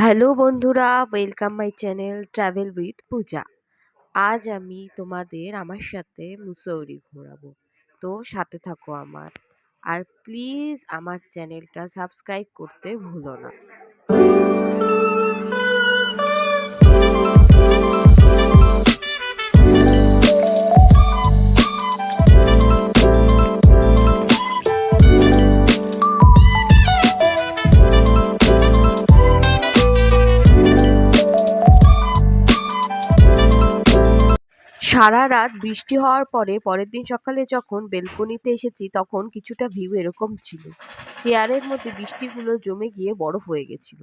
Hello বন্ধুরা, welcome my channel travel with Puja. আজ আমি তোমাদের আমার সাথে মুসৌরি ঘোরাবো। তো সাথে থাকো আমার, আর প্লিজ আমার চ্যানেলটা সাবস্ক্রাইব করতে ভুলো না। সারা রাত বৃষ্টি হওয়ার পরে পরের দিন সকালে যখন বেলকনিতে এসেছি তখন কিছুটা ভিউ এরকম ছিল। চেয়ারের মধ্যে বৃষ্টিগুলো জমে গিয়ে বরফ হয়ে গেছিল।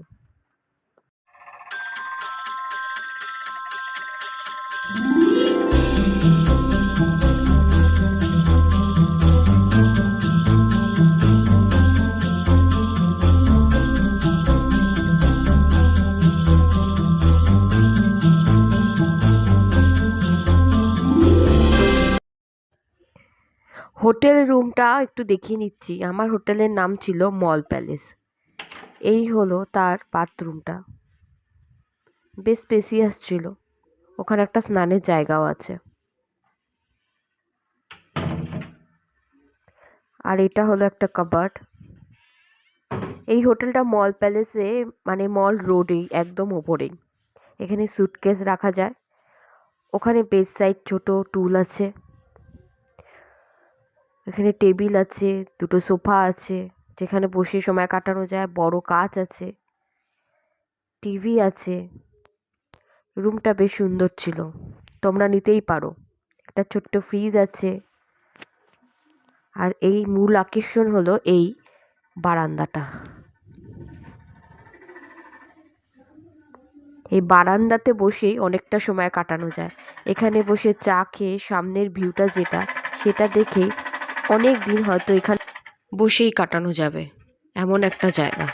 হোটেল রুমটা একটু দেখিয়ে নিচ্ছি। আমার হোটেলের নাম ছিল মল প্যালেস। এই হলো তার বাথরুমটা, বেশ স্পেসিয়াস ছিল। ওখানে একটা স্নানের জায়গাও আছে। আর এটা হলো একটা কাবার্ড। এই হোটেলটা মল প্যালেসে, মানে মল রোডেই একদম ওপরেই। এখানে সুটকেস রাখা যায়। ওখানে বেড সাইড ছোট টুল আছে। এখানে টেবিল আছে, দুটো সোফা আছে যেখানে বসে সময় কাটানো যায়, বড় কাচ আছে, টিভি আছে। রুমটা বেশ সুন্দর ছিল, তোমরা নিতেই পারো। একটা ছোট্ট ফ্রিজ আছে। আর এই মূল আকর্ষণ হলো এই বারান্দাটা। এই বারান্দাতে বসেই অনেকটা সময় কাটানো যায়। এখানে বসে চা খেয়ে সামনের ভিউটা যেটা, সেটা দেখেই অনেক দিন হয়তো এখানে বসেই কাটানো যাবে, এমন একটা জায়গা।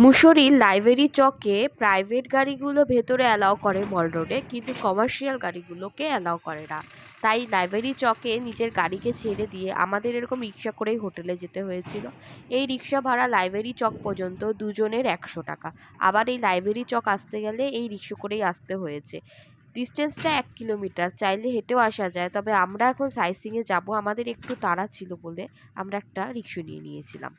মুসৌরির লাইব্রেরি চকে প্রাইভেট গাড়িগুলো ভেতরে অ্যালাউ করে মল রোডে, কিন্তু কমার্শিয়াল গাড়িগুলোকে অ্যালাউ করে না। তাই লাইব্রেরি চকে নিজের গাড়িকে ছেড়ে দিয়ে আমাদের এরকম রিক্সা করেই হোটেলে যেতে হয়েছিল। এই রিক্সা ভাড়া লাইব্রেরি চক পর্যন্ত দুজনের 100 টাকা। আবার এই লাইব্রেরি চক আসতে গেলে এই রিক্সা করেই আসতে হয়েছে। ডিস্টেন্সটা 1 কিলোমিটার, চাইলে হেঁটেও আসা যায়। তবে আমরা এখন সাইটসিংয়ে যাব, আমাদের একটু তাড়া ছিল বলে আমরা একটা রিক্সা নিয়ে নিয়েছিলাম।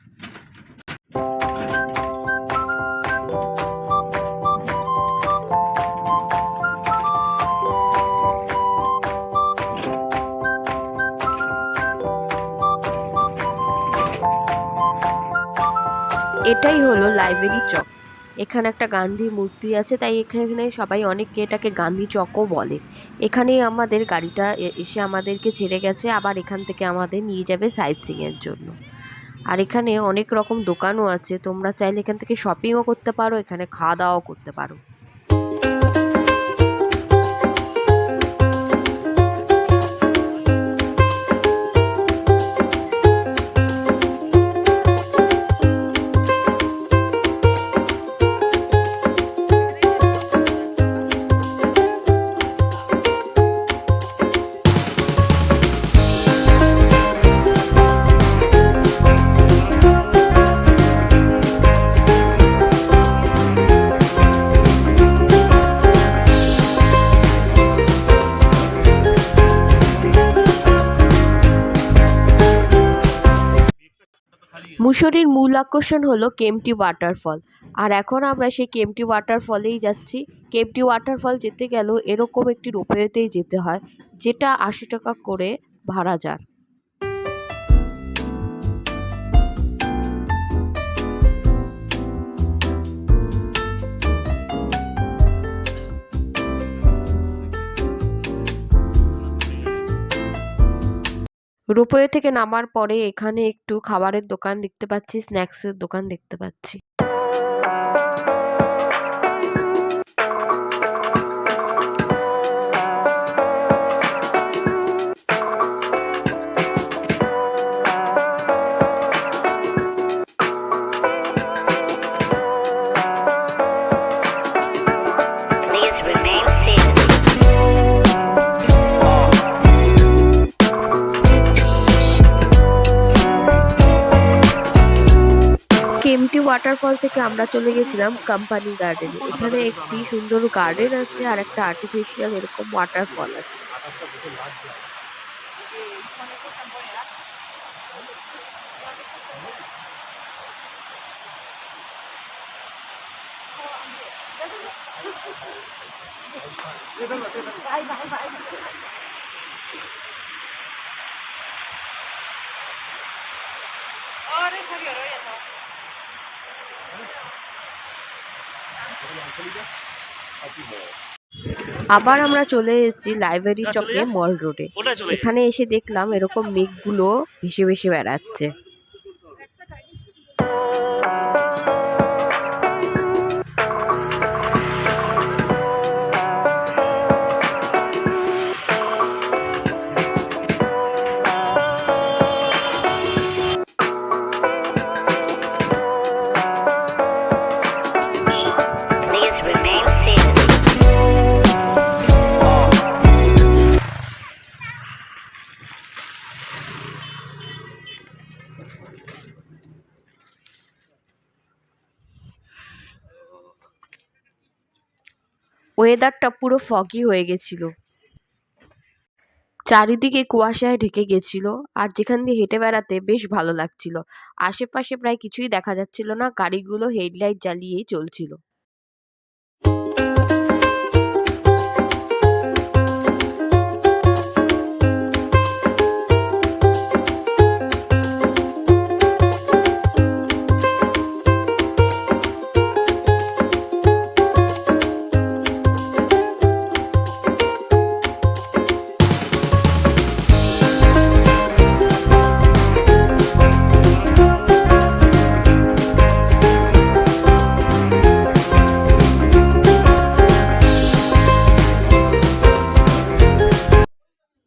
এটাই হলো লাইব্রেরি চক। এখানে একটা গান্ধী মূর্তি আছে, তাই এখানে সবাই অনেকে এটাকে গান্ধী চকও বলে। এখানেই আমাদের গাড়িটা এসে আমাদেরকে ছেড়ে গেছে, আবার এখান থেকে আমাদের নিয়ে যাবে সাইট সিইংয়ের জন্য। আর এখানে অনেক রকম দোকানও আছে, তোমরা চাইলে এখান থেকে শপিংও করতে পারো, এখানে খাওয়া দাওয়াও করতে পারো। মুসৌরির মূল আকর্ষণ হলো কেম্পটি ওয়াটারফল। আর এখন আমরা সেই কেম্পটি ওয়াটারফলেই যাচ্ছি। কেম্পটি ওয়াটারফল যেতে গেলেও এরকম একটি রোপওয়েতেই যেতে হয়, যেটা 80 টাকা করে ভাড়া যায়। রোপওয়ে থেকে নামার পরে এখানে একটু খাবারের দোকান দেখতে পাচ্ছি, স্ন্যাক্সের দোকান দেখতে পাচ্ছি। ওয়াটারফল থেকে আমরা চলে গেছিলাম কোম্পানি গার্ডেনে। এখানে একটি সুন্দর গার্ডেন আছে আর একটা আর্টিফিশিয়াল এরকম ওয়াটারফল আছে। আবার আমরা চলে এসেছি লাইব্রেরি চকে মল রোডে। এখানে এসে দেখলাম এরকম মেঘগুলো ভেসে ভেসে বেড়াচ্ছে। ওয়েদারটা পুরো ফগি হয়ে গেছিল, চারিদিকে কুয়াশায় ঢেকে গেছিল। আর যেখান দিয়ে হেঁটে বেড়াতে বেশ ভালো লাগছিল। আশেপাশে প্রায় কিছুই দেখা যাচ্ছিল না, গাড়িগুলো হেডলাইট জ্বালিয়েই চলছিল।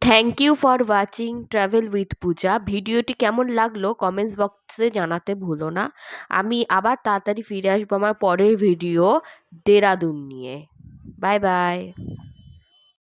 Thank you for watching travel with Puja. ভিডিওটি কেমন লাগলো কমেন্টস বক্সে জানাতে ভুলো না। আমি আবার তাড়াতাড়ি ফিরে আসবো আমার পরের ভিডিও দেরাদুন নিয়ে। Bye bye.